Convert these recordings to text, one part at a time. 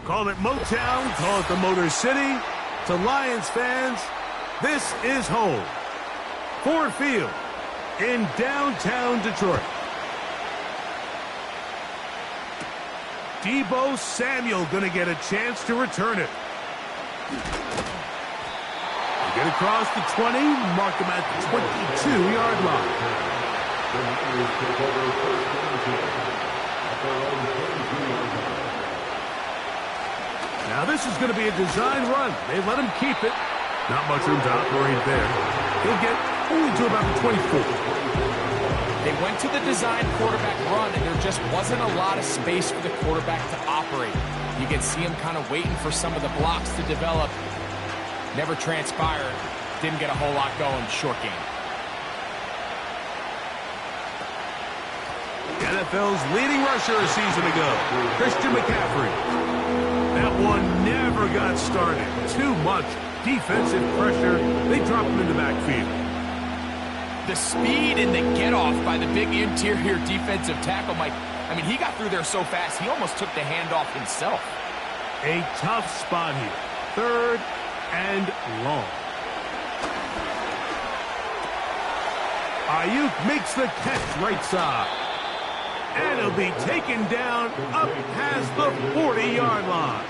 Call it Motown, call it the Motor City. To Lions fans, this is home. Ford Field in downtown Detroit. Deebo Samuel going to get a chance to return it. They get across the 20, mark them at the 22-yard line. Now this is going to be a design run. They let him keep it. Not much room to operate there. He'll get only to about the 24. They went to the design quarterback run, and there just wasn't a lot of space for the quarterback to operate. You can see him kind of waiting for some of the blocks to develop. Never transpired. Didn't get a whole lot going. Short game. The NFL's leading rusher a season ago, Christian McCaffrey. That one never got started. Too much defensive pressure. They dropped him in the backfield. The speed and the get-off by the big interior defensive tackle, Mike. I mean, he got through there so fast, he almost took the handoff himself. A tough spot here. 3rd and long. Ayuk makes the catch right side. And he'll be taken down up past the 40-yard line.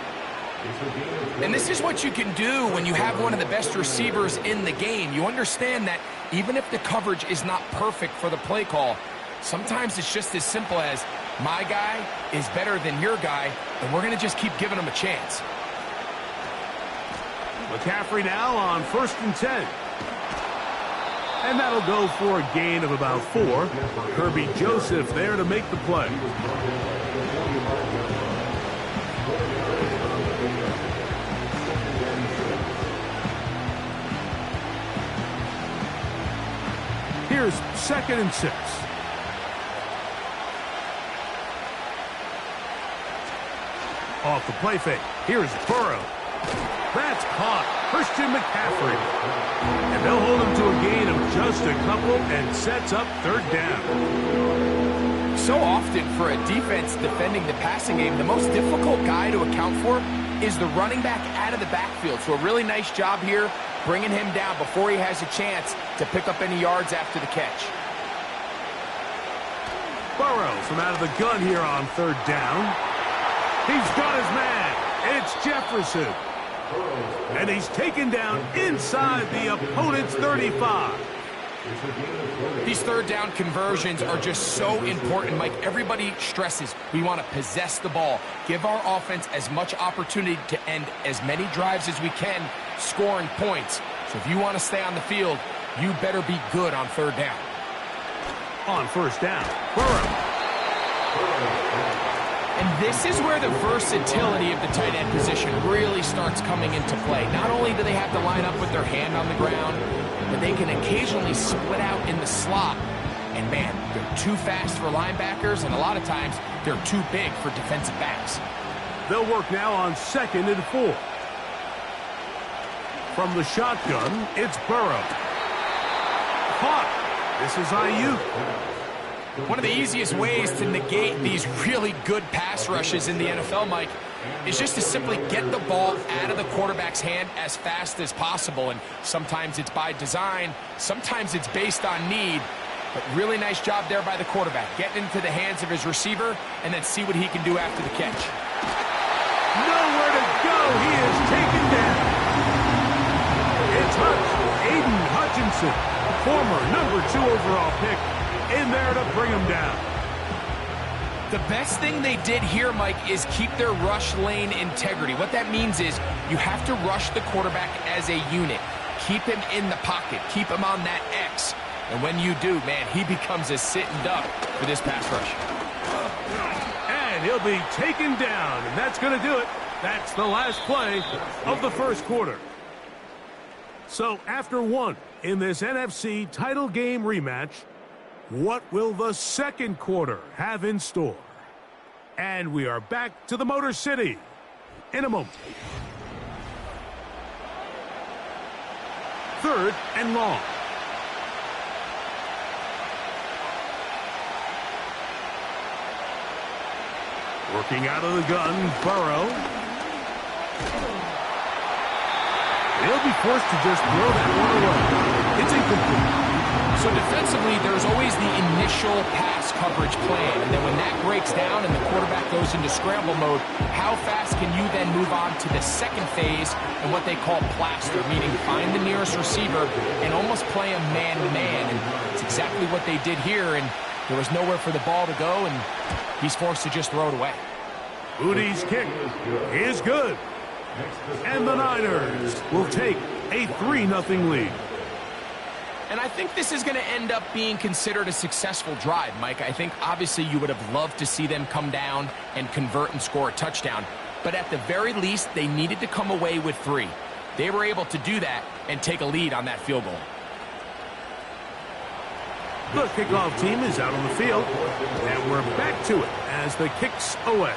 And this is what you can do when you have one of the best receivers in the game. You understand that even if the coverage is not perfect for the play call, sometimes it's just as simple as, my guy is better than your guy, and we're going to just keep giving him a chance. McCaffrey now on 1st and 10. And that'll go for a gain of about 4. Kirby Joseph there to make the play. Here's 2nd and 6. Off the play fake. Here's Burrow. That's caught. Christian McCaffrey. And they'll hold him to a gain of just a couple and sets up 3rd down. So often for a defense defending the passing game, the most difficult guy to account for is the running back out of the backfield. So a really nice job here bringing him down before he has a chance to pick up any yards after the catch. Burrow from out of the gun here on 3rd down. He's got his man. It's Jefferson. And he's taken down inside the opponent's 35. These 3rd down conversions are just so important, Mike. Everybody stresses we want to possess the ball, give our offense as much opportunity to end as many drives as we can, scoring points. So if you want to stay on the field, you better be good on 3rd down. On 1st down, Burrow. And this is where the versatility of the tight end position really starts coming into play. Not only do they have to line up with their hand on the ground, but they can occasionally split out in the slot. And man, they're too fast for linebackers, and a lot of times they're too big for defensive backs. They'll work now on 2nd and 4. From the shotgun, it's Burrow. Caught. This is Ayuk. One of the easiest ways to negate these really good pass rushes in the NFL, Mike, is just to simply get the ball out of the quarterback's hand as fast as possible. And sometimes it's by design, sometimes it's based on need. But really nice job there by the quarterback, getting into the hands of his receiver and then see what he can do after the catch. Nowhere to go. He is taken down. It's Aiden Hutchinson, former #2 overall pick, in there to bring him down. The best thing they did here, Mike, is keep their rush lane integrity. What that means is you have to rush the quarterback as a unit. Keep him in the pocket. Keep him on that X. And when you do, man, he becomes a sitting duck for this pass rush. And he'll be taken down, and that's going to do it. That's the last play of the 1st quarter. So after 1 in this NFC title game rematch, what will the 2nd quarter have in store? And we are back to the Motor City in a moment. 3rd and long. Working out of the gun, Burrow. He'll be forced to just throw that one away. It's incomplete. So defensively, there's always the initial pass coverage plan, and then when that breaks down and the quarterback goes into scramble mode, how fast can you then move on to the second phase and what they call plaster, meaning find the nearest receiver and almost play a man-to-man, and it's exactly what they did here, and there was nowhere for the ball to go, and he's forced to just throw it away. Moody's kick is good, and the Niners will take a 3-0 lead. And I think this is going to end up being considered a successful drive, Mike. I think obviously you would have loved to see them come down and convert and score a touchdown. But at the very least, they needed to come away with 3. They were able to do that and take a lead on that field goal. The kickoff team is out on the field, and we're back to it as the kick's away.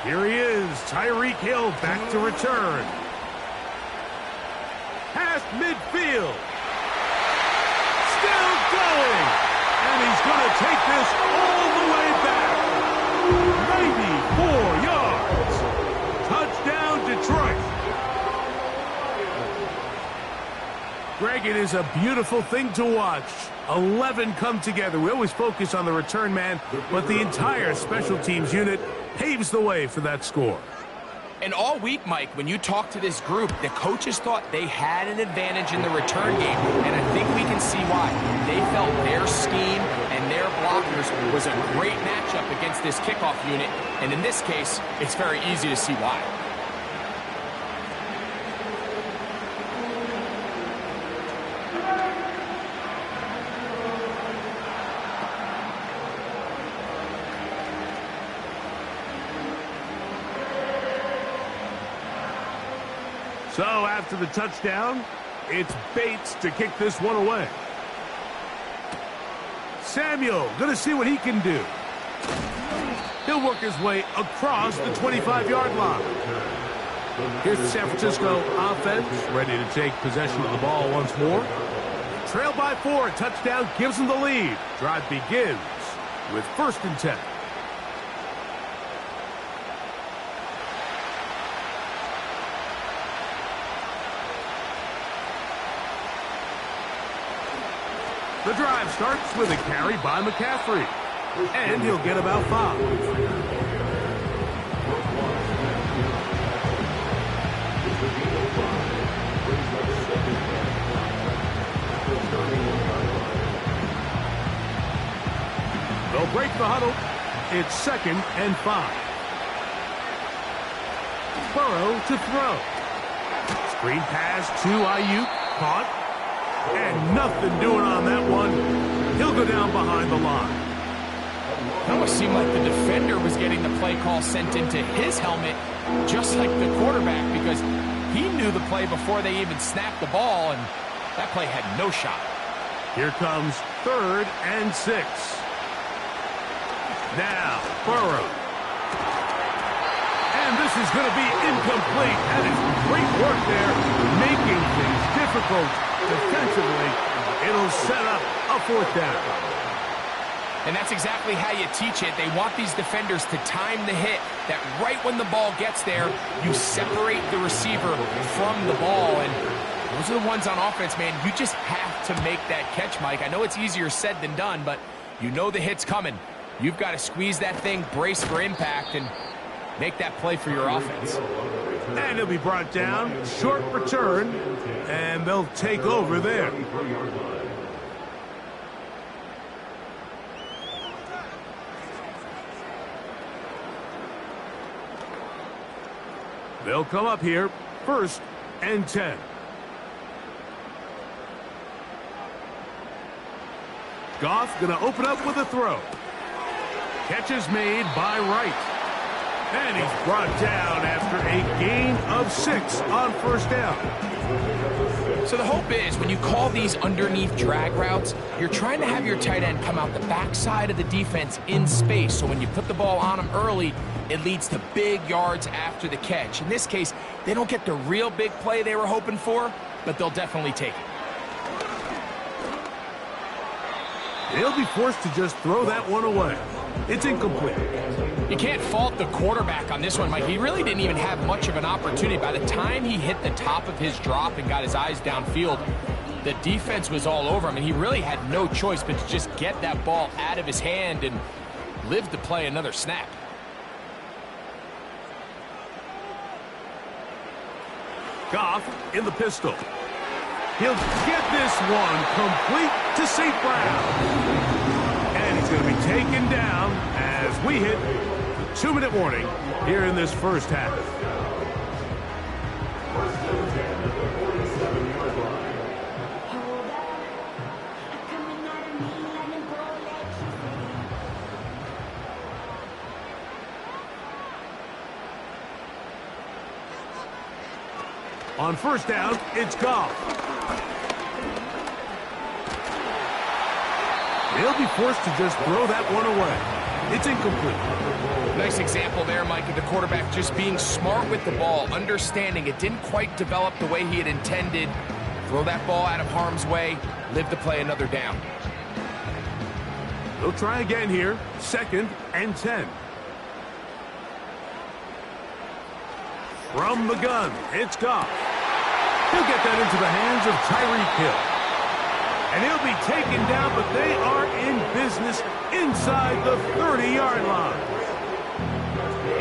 Here he is, Tyreek Hill back to return. Past midfield. Still going. And he's going to take this all the way back. 94 yards. Touchdown, Detroit. Greg, it is a beautiful thing to watch. 11 come together. We always focus on the return man, but the entire special teams unit paves the way for that score. And all week, Mike, when you talk to this group, the coaches thought they had an advantage in the return game, and I think we can see why. They felt their scheme and their blockers was a great matchup against this kickoff unit, and in this case, it's very easy to see why. So after the touchdown, it's Bates to kick this one away. Samuel going to see what he can do. He'll work his way across the 25-yard line. Here's the San Francisco offense ready to take possession of the ball once more. Trail by 4, touchdown gives them the lead. Drive begins with 1st and 10. The drive starts with a carry by McCaffrey, and he'll get about 5. They'll break the huddle. It's 2nd and 5. Burrow to throw. Screen pass to Ayuk, caught. And nothing doing on that one. He'll go down behind the line. It almost seemed like the defender was getting the play call sent into his helmet, just like the quarterback, because he knew the play before they even snapped the ball, and that play had no shot. Here comes 3rd and 6. Now, Burrow. And this is going to be incomplete. That is great work there, making things difficult defensively. It'll set up a 4th down. And that's exactly how you teach it. They want these defenders to time the hit, that right when the ball gets there, you separate the receiver from the ball. And those are the ones on offense, man. You just have to make that catch, Mike. I know it's easier said than done, but you know the hit's coming. You've got to squeeze that thing, brace for impact, and make that play for your offense. And he'll be brought down. Short return. And they'll take over there. They'll come up here. 1st and 10. Goff going to open up with a throw. Catch is made by Wright. And he's brought down after a gain of 6 on 1st down. So the hope is when you call these underneath drag routes, you're trying to have your tight end come out the backside of the defense in space. So when you put the ball on him early, it leads to big yards after the catch. In this case, they don't get the real big play they were hoping for, but they'll definitely take it. He'll be forced to just throw that one away. It's incomplete. You can't fault the quarterback on this one, Mike. He really didn't even have much of an opportunity. By the time he hit the top of his drop and got his eyes downfield, the defense was all over him, and he really had no choice but to just get that ball out of his hand and live to play another snap. Goff in the pistol. He'll get this one complete to St. Brown. And he's going to be taken down as we hit the 2-minute warning here in this first half. On first down, it's Goff. They'll be forced to just throw that one away. It's incomplete. Nice example there, Mike, of the quarterback just being smart with the ball, understanding it didn't quite develop the way he had intended. Throw that ball out of harm's way, live to play another down. They'll try again here, 2nd and 10. From the gun, it's Goff. He'll get that into the hands of Tyreek Hill. And he'll be taken down, but they are in business inside the 30-yard line.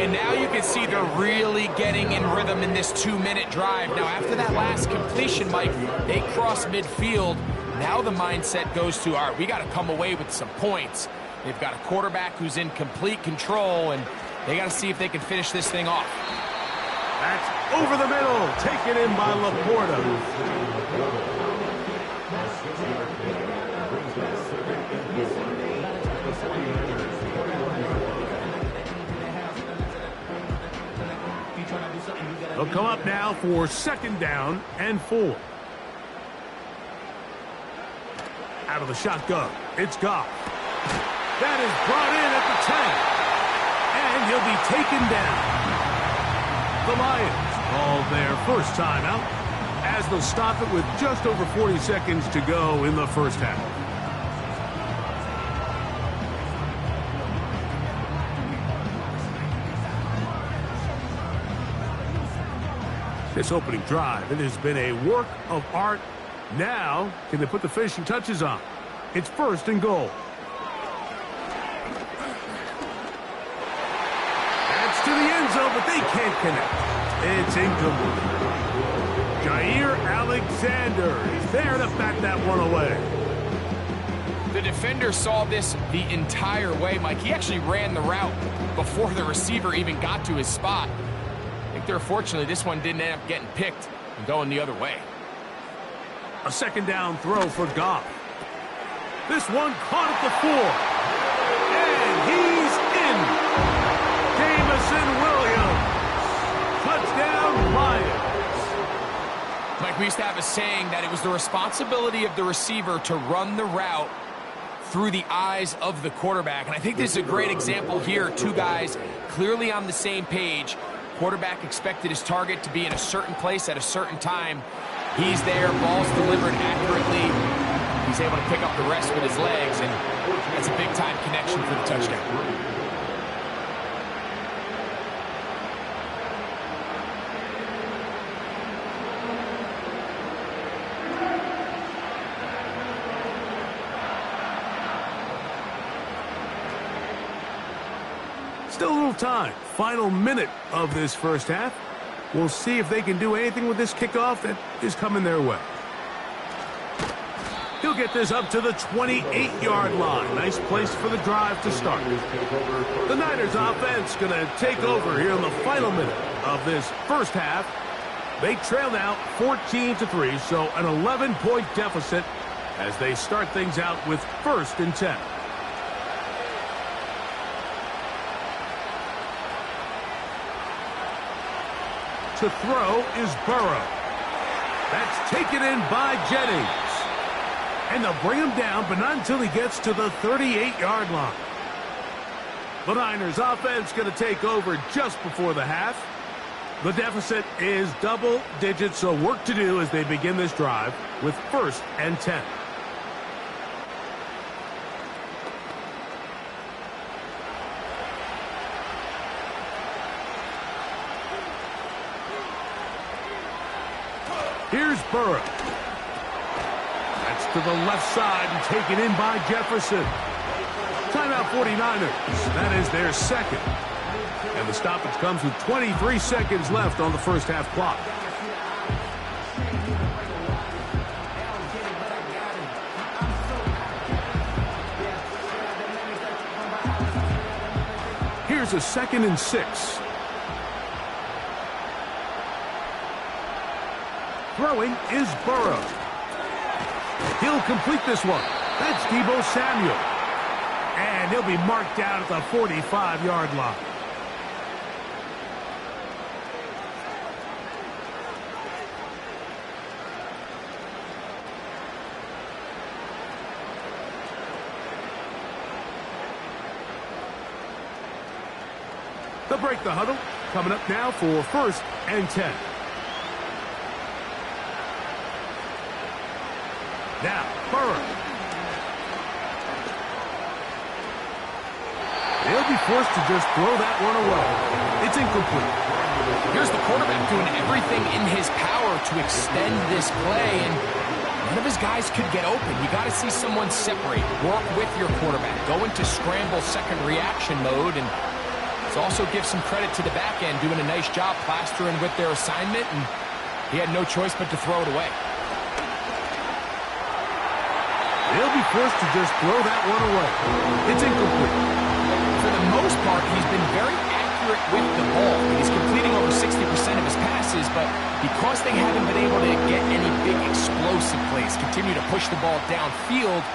And now you can see they're really getting in rhythm in this 2-minute drive. Now, after that last completion, Mike, they cross midfield. Now the mindset goes to, all right, we got to come away with some points. They've got a quarterback who's in complete control, and they got to see if they can finish this thing off. That's over the middle, taken in by Laporta. They'll come up now for 2nd down and 4. Out of the shotgun, it's Goff. That is brought in at the 10. And he'll be taken down. The Lions call their first timeout as they'll stop it with just over 40 seconds to go in the first half. This opening drive, it has been a work of art. Now, can they put the finishing touches on? It's 1st and goal. That's to the end zone, but they can't connect. It's incomplete. Jair Alexander is there to bat that one away. The defender saw this the entire way, Mike. He actually ran the route before the receiver even got to his spot. I think they're fortunately this one didn't end up getting picked and going the other way. A 2nd down throw for Goff. This one caught at the 4. And he's in. Jamison Williams. Touchdown, Lions. Mike, we used to have a saying that it was the responsibility of the receiver to run the route through the eyes of the quarterback. And I think this is a great example here. Two guys clearly on the same page. Quarterback expected his target to be in a certain place at a certain time. He's there, ball's delivered accurately. He's able to pick up the rest with his legs, and that's a big-time connection for the touchdown. Still a little time. Final minute of this first half. We'll see if they can do anything with this kickoff that is coming their way. He'll get this up to the 28-yard line. Nice place for the drive to start. The Niners offense going to take over here in the final minute of this first half. They trail now 14-3, so an 11-point deficit as they start things out with 1st and 10. To throw is Burrow. That's taken in by Jennings. And they'll bring him down, but not until he gets to the 38-yard line. The Niners offense going to take over just before the half. The deficit is double digits, so work to do as they begin this drive with 1st and 10. Here's Burrow. That's to the left side and taken in by Jefferson. Timeout 49ers. That is their second. And the stoppage comes with 23 seconds left on the first half clock. Here's a 2nd and 6. Throwing is Burrow. He'll complete this one. That's Deebo Samuel. And he'll be marked down at the 45-yard line. They'll break the huddle. Coming up now for 1st and 10. Now, Burrow. They'll be forced to just throw that one away. It's incomplete. Here's the quarterback doing everything in his power to extend this play, and none of his guys could get open. You got to see someone separate, work with your quarterback, go into scramble second reaction mode, and also give some credit to the back end, doing a nice job plastering with their assignment, and he had no choice but to throw it away. They'll be forced to just throw that one away. It's incomplete. For the most part, he's been very accurate with the ball. He's completing over 60% of his passes, but because they haven't been able to get any big explosive plays, continue to push the ball downfield,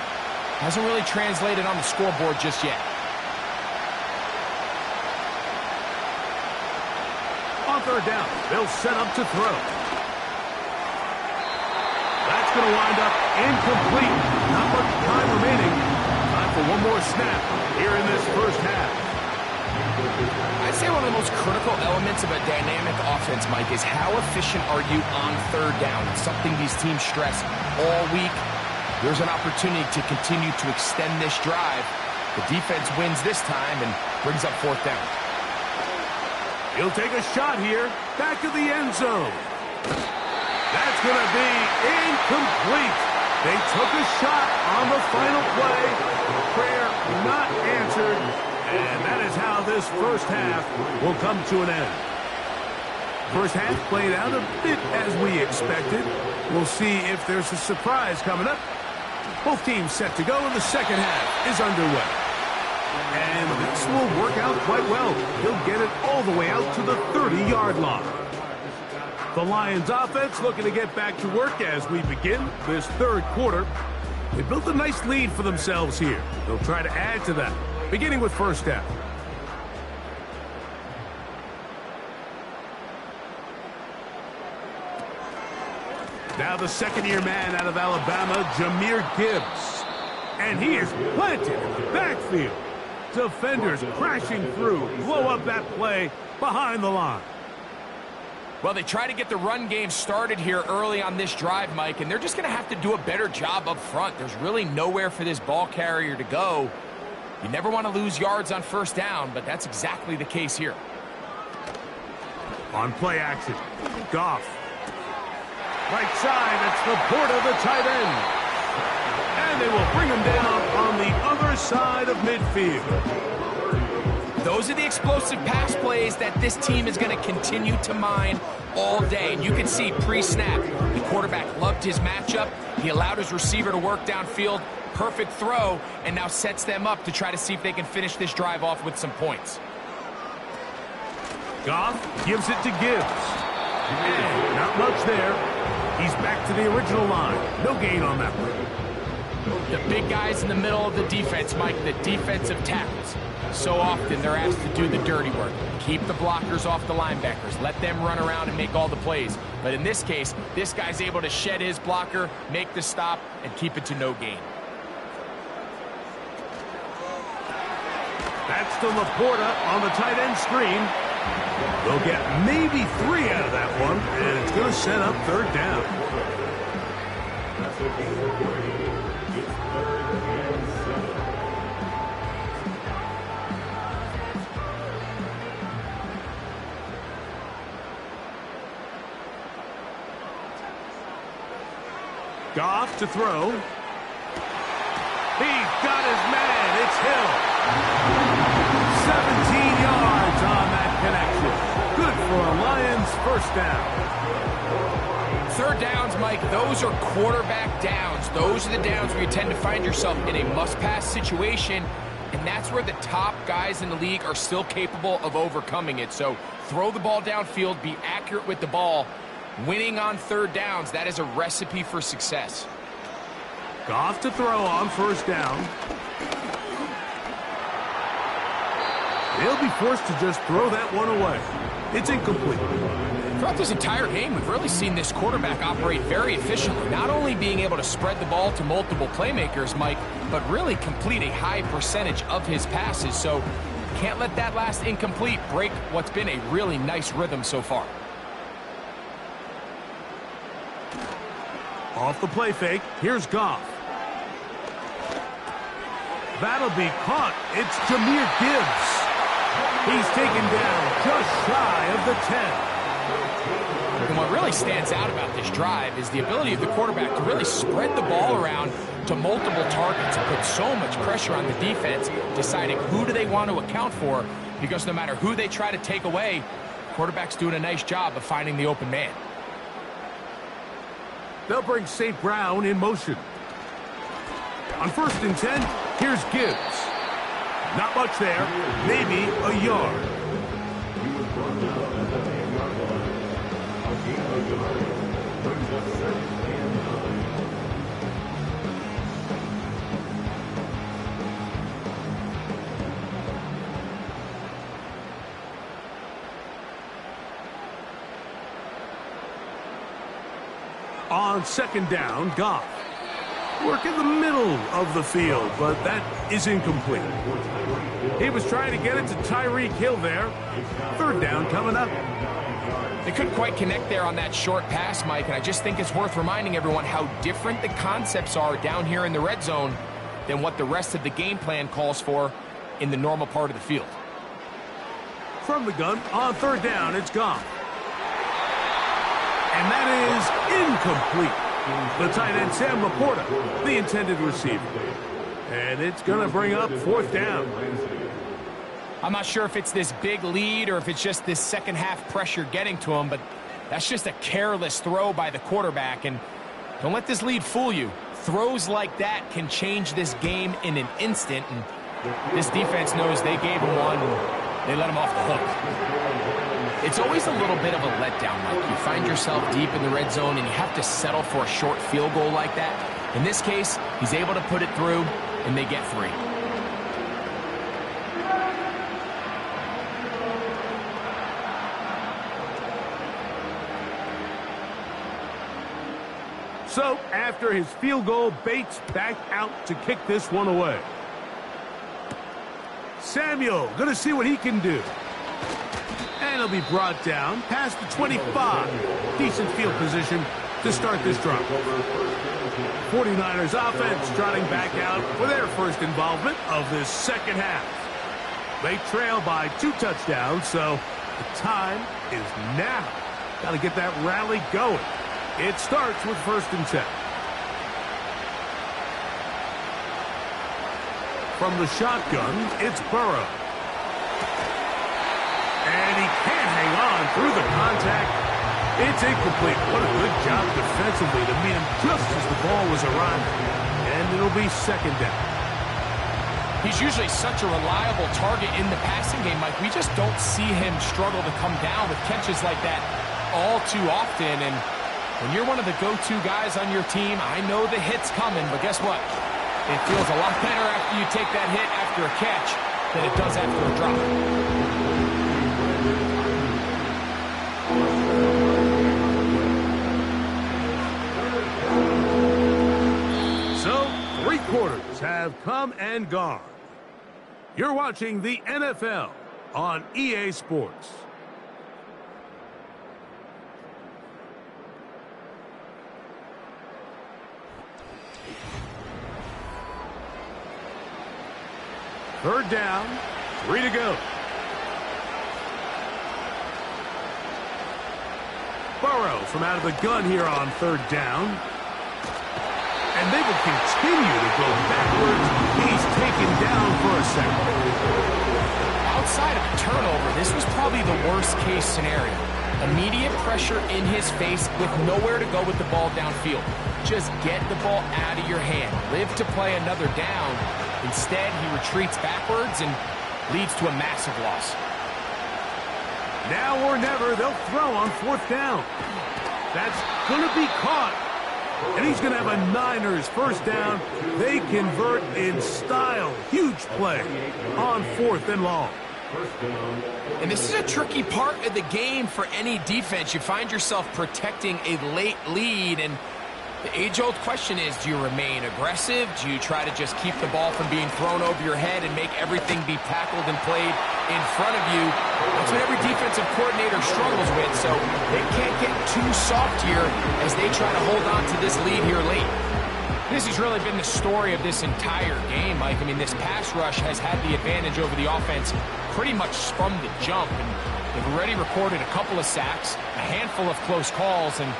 hasn't really translated on the scoreboard just yet. On 3rd down, they'll set up to throw. That's going to wind up incomplete. Not much time remaining. Time for one more snap here in this first half. I'd say one of the most critical elements of a dynamic offense, Mike, is how efficient are you on 3rd down? It's something these teams stress all week. There's an opportunity to continue to extend this drive. The defense wins this time and brings up 4th down. He'll take a shot here. Back to the end zone. That's going to be incomplete. They took a shot on the final play. Prayer not answered. And that is how this first half will come to an end. First half played out a bit as we expected. We'll see if there's a surprise coming up. Both teams set to go, and the second half is underway. And this will work out quite well. He'll get it all the way out to the 30-yard line. The Lions offense looking to get back to work as we begin this 3rd quarter. They built a nice lead for themselves here. They'll try to add to that, beginning with 1st down. Now the 2nd-year man out of Alabama, Jahmyr Gibbs. And he is planted in the backfield. Defenders crashing through, blow up that play behind the line. Well, they try to get the run game started here early on this drive, Mike, and they're just going to have to do a better job up front. There's really nowhere for this ball carrier to go. You never want to lose yards on 1st down, but that's exactly the case here. On play action, Goff. Right side, that's Laporta, the tight end. And they will bring him down on the other side of midfield. Those are the explosive pass plays that this team is going to continue to mine all day. And you can see pre-snap, the quarterback loved his matchup. He allowed his receiver to work downfield. Perfect throw, and now sets them up to try to see if they can finish this drive off with some points. Goff gives it to Gibbs. And not much there. He's back to the original line. No gain on that one. The big guys in the middle of the defense, Mike, the defensive tackles. So often they're asked to do the dirty work. Keep the blockers off the linebackers. Let them run around and make all the plays. But in this case, this guy's able to shed his blocker, make the stop, and keep it to no gain. That's to Laporta on the tight end screen. They'll get maybe 3 out of that one, and it's going to set up 3rd down. Goff to throw. He's got his man. It's Hill. 17 yards on that connection. Good for a Lions first down. Third downs, Mike, those are quarterback downs. Those are the downs where you tend to find yourself in a must-pass situation, and that's where the top guys in the league are still capable of overcoming it. So throw the ball downfield, be accurate with the ball. Winning on third downs, that is a recipe for success. Goff to throw on first down. They'll be forced to just throw that one away. It's incomplete. Throughout this entire game, we've really seen this quarterback operate very efficiently, not only being able to spread the ball to multiple playmakers, Mike, but really complete a high percentage of his passes. So can't let that last incomplete break what's been a really nice rhythm so far. Off the play fake, here's Goff. That'll be caught. It's Jahmyr Gibbs. He's taken down just shy of the 10. And what really stands out about this drive is the ability of the quarterback to really spread the ball around to multiple targets and put so much pressure on the defense, deciding who do they want to account for, because no matter who they try to take away, quarterback's doing a nice job of finding the open man. They'll bring St. Brown in motion. On 1st and 10, here's Gibbs. Not much there, maybe a yard. On 2nd down, Goff. Work in the middle of the field, but that is incomplete. He was trying to get it to Tyreek Hill there. 3rd down coming up. They couldn't quite connect there on that short pass, Mike, and I just think it's worth reminding everyone how different the concepts are down here in the red zone than what the rest of the game plan calls for in the normal part of the field. From the gun, on 3rd down, it's Goff. And that is incomplete. The tight end, Sam Laporta, the intended receiver. And it's going to bring up 4th down. I'm not sure if it's this big lead or if it's just this second half pressure getting to him, but that's just a careless throw by the quarterback. And don't let this lead fool you. Throws like that can change this game in an instant. And this defense knows they gave him one and they let him off the hook. It's always a little bit of a letdown, Mike. You find yourself deep in the red zone and you have to settle for a short field goal like that. In this case, he's able to put it through and they get 3. So, after his field goal, Bates back out to kick this one away. Samuel, going to see what he can do. And he'll be brought down past the 25. Decent field position to start this drive. 49ers offense trotting back out for their first involvement of this second half. They trail by 2 touchdowns, so the time is now. Got to get that rally going. It starts with 1st and 10. From the shotgun, it's Burrow. And he can't hang on through the contact. It's incomplete. What a good job defensively to meet him just as the ball was arriving. And it'll be 2nd down. He's usually such a reliable target in the passing game, Mike. We just don't see him struggle to come down with catches like that all too often. And when you're one of the go-to guys on your team, I know the hit's coming, but guess what? It feels a lot better after you take that hit after a catch than it does after a drop. So, 3 quarters have come and gone. You're watching the NFL on EA Sports. Third down, 3 to go. Burrow from out of the gun here on 3rd down. and they will continue to go backwards. He's taken down for a second. Outside of a turnover, this was probably the worst-case scenario. Immediate pressure in his face with nowhere to go with the ball downfield. Just get the ball out of your hand. Live to play another down. Instead, he retreats backwards and leads to a massive loss. Now or never, they'll throw on 4th down. That's going to be caught. And he's going to have a Niners first down. They convert in style. Huge play on 4th and long. And this is a tricky part of the game for any defense. You find yourself protecting a late lead, and the age-old question is, do you remain aggressive? Do you try to just keep the ball from being thrown over your head and make everything be tackled and played in front of you? That's what every defensive coordinator struggles with, so they can't get too soft here as they try to hold on to this lead here late. This has really been the story of this entire game, Mike. I mean, this pass rush has had the advantage over the offense pretty much from the jump, and they've already recorded a couple of sacks, a handful of close calls, and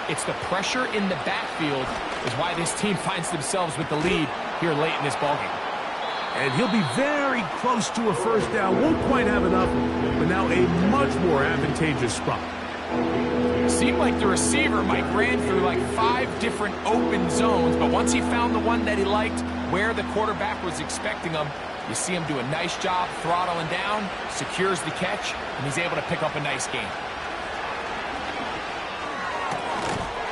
it's the pressure in the backfield is why this team finds themselves with the lead here late in this ballgame. And he'll be very close to a first down. Won't quite have enough, but now a much more advantageous spot. It seemed like the receiver, Mike, ran through like 5 different open zones, but once he found the one that he liked, where the quarterback was expecting him, you see him do a nice job throttling down, secures the catch, and he's able to pick up a nice gain.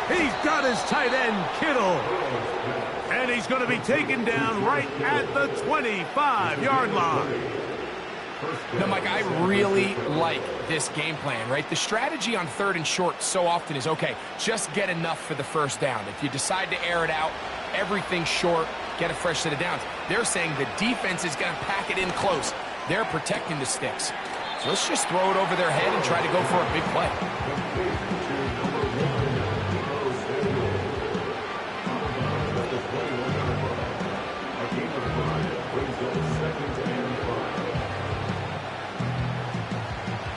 He's got his tight end, Kittle. And he's going to be taken down right at the 25-yard line. Now, Mike, I really like this game plan, right? The strategy on 3rd and short so often is, okay, just get enough for the first down. If you decide to air it out, everything short, get a fresh set of downs. They're saying the defense is going to pack it in close. They're protecting the sticks. So let's just throw it over their head and try to go for a big play.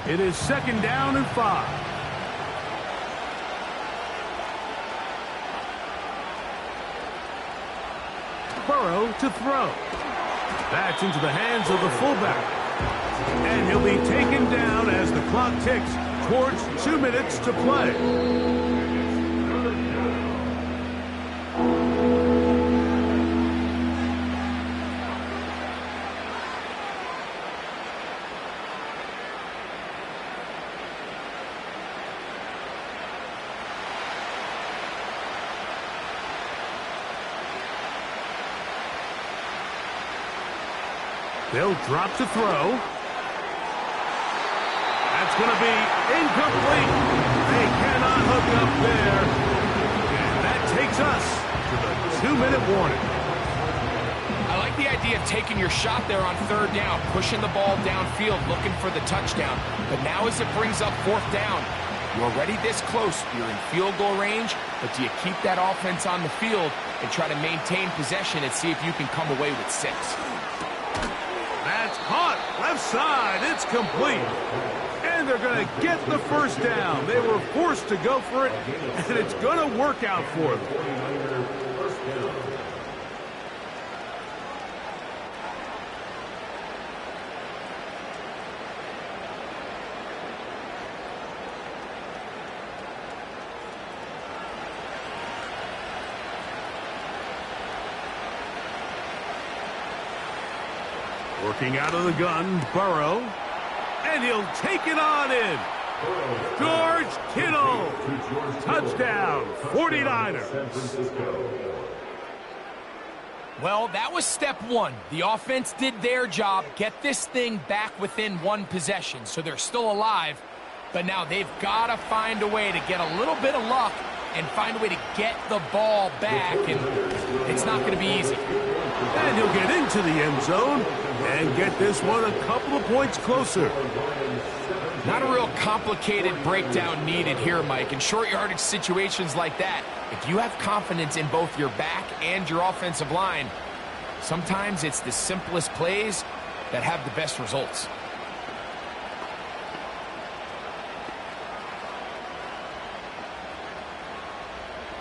It is 2nd down and 5. Burrow to throw. That's into the hands of the fullback. And he'll be taken down as the clock ticks towards 2 minutes to play. They'll drop to throw. That's going to be incomplete. They cannot hook up there. And that takes us to the 2-minute warning. I like the idea of taking your shot there on 3rd down, pushing the ball downfield, looking for the touchdown. But now as it brings up 4th down, you're already this close. You're in field goal range, but do you keep that offense on the field and try to maintain possession and see if you can come away with 6? That's caught. Left side. It's complete. And they're going to get the first down. They were forced to go for it, and it's going to work out for them. Working out of the gun, Burrow. And he'll take it on in. George Kittle. Touchdown, 49ers. Well, that was step 1. The offense did their job, get this thing back within 1 possession, so they're still alive. But now they've got to find a way to get a little bit of luck and find a way to get the ball back, and it's not going to be easy. And he'll get into the end zone and get this one a couple of points closer. Not a real complicated breakdown needed here, Mike. In short yardage situations like that, if you have confidence in both your back and your offensive line, sometimes it's the simplest plays that have the best results.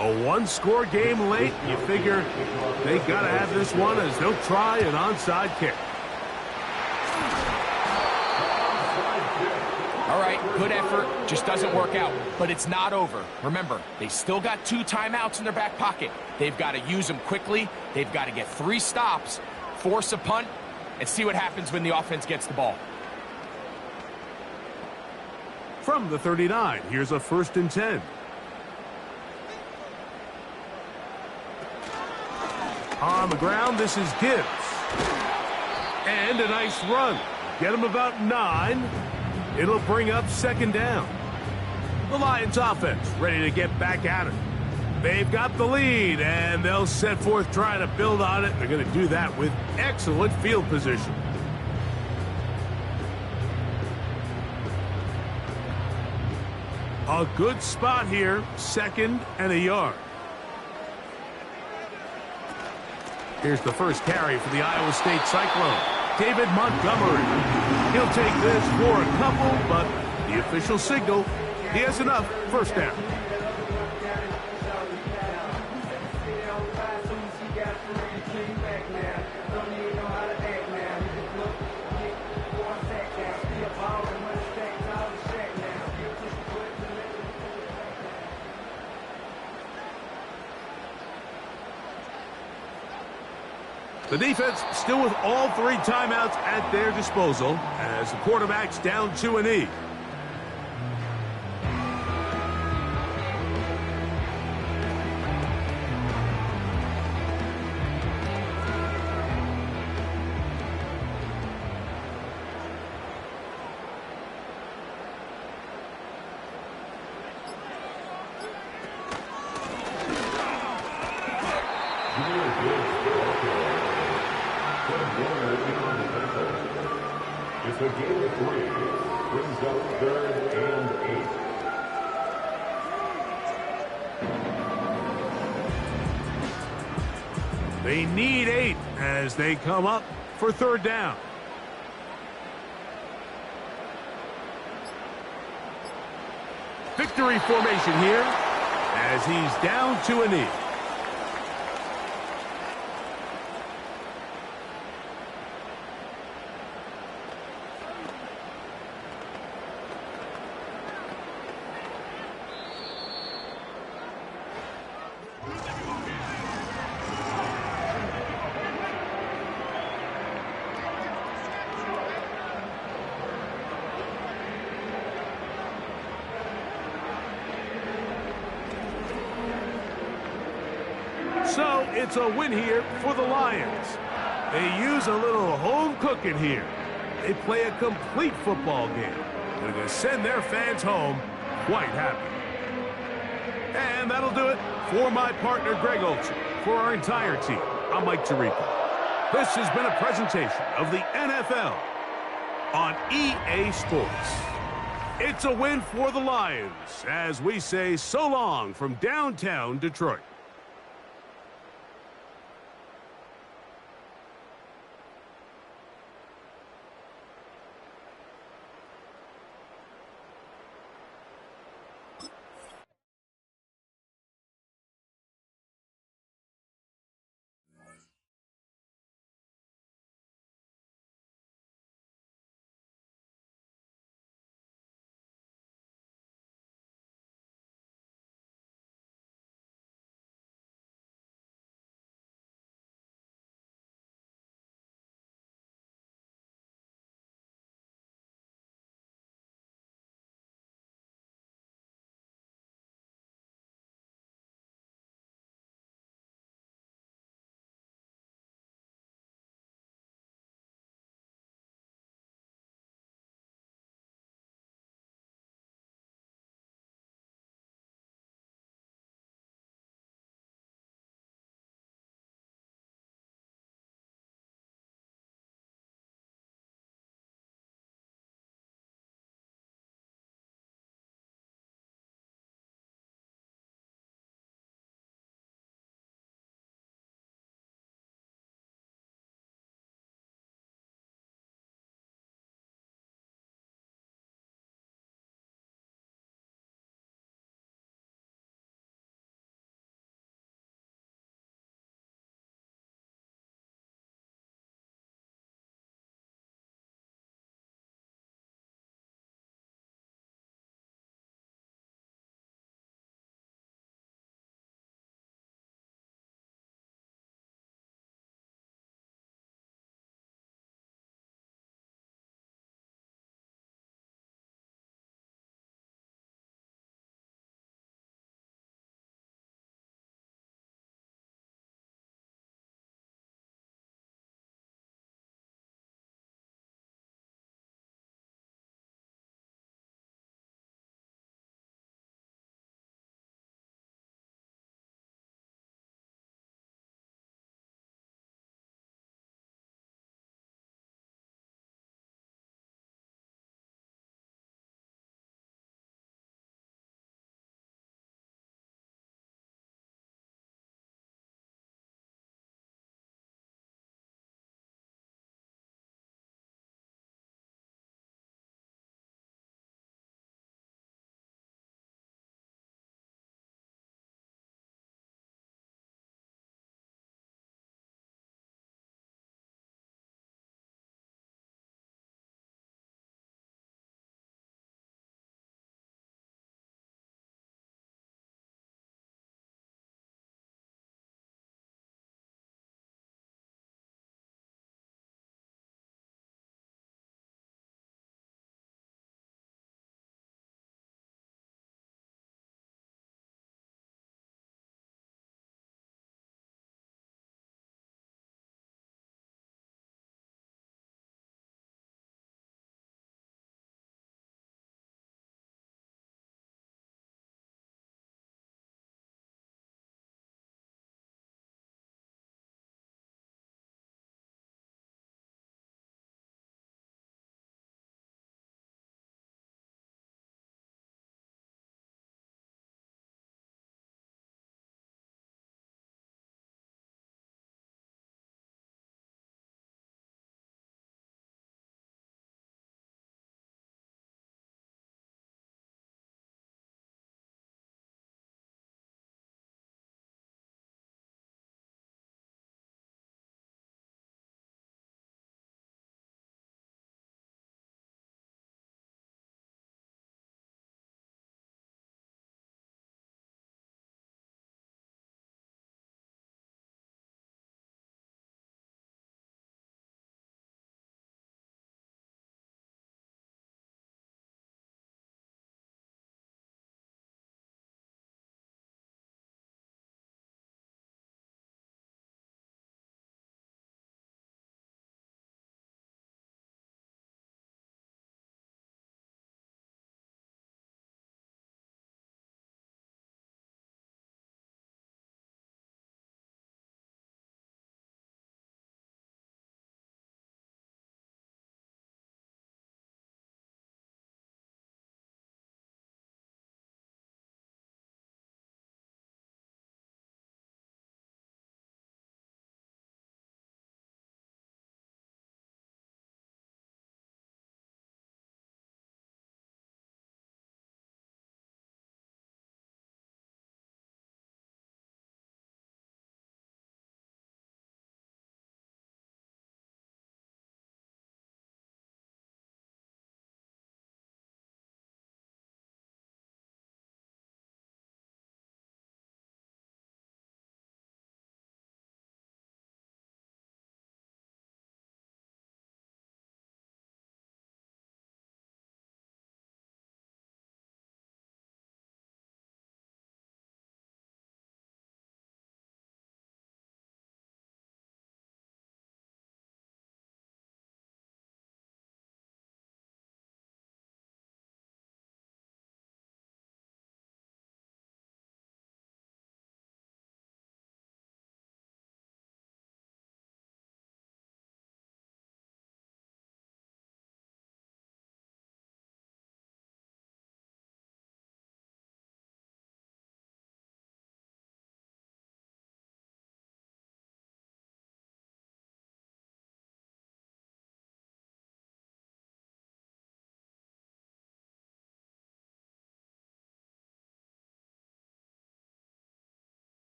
A one-score game late. You figure they got to have this one as they'll try an onside kick. All right, good effort, just doesn't work out. But it's not over. Remember, they still got 2 timeouts in their back pocket. They've got to use them quickly. They've got to get 3 stops, force a punt, and see what happens when the offense gets the ball. From the 39, here's a 1st and 10. On the ground, this is Gibbs. And a nice run. Get him about 9. It'll bring up 2nd down. The Lions offense ready to get back at it. They've got the lead, and they'll set forth trying to build on it. They're going to do that with excellent field position. A good spot here, 2nd and a yard. Here's the first carry for the Iowa State Cyclone, David Montgomery. He'll take this for a couple, but the official signal, he has enough. 1st down. The defense still with all 3 timeouts at their disposal as the quarterback's down to a knee. It's a game of 3. Brings up 3rd and 8. They need 8 as they come up for 3rd down. Victory formation here as he's down to a knee. So it's a win here for the Lions. They use a little home cooking here. They play a complete football game. They're going to send their fans home quite happy. And that'll do it for my partner, Greg Olson. For our entire team, I'm Mike Tirico. This has been a presentation of the NFL on EA Sports. It's a win for the Lions as we say so long from downtown Detroit.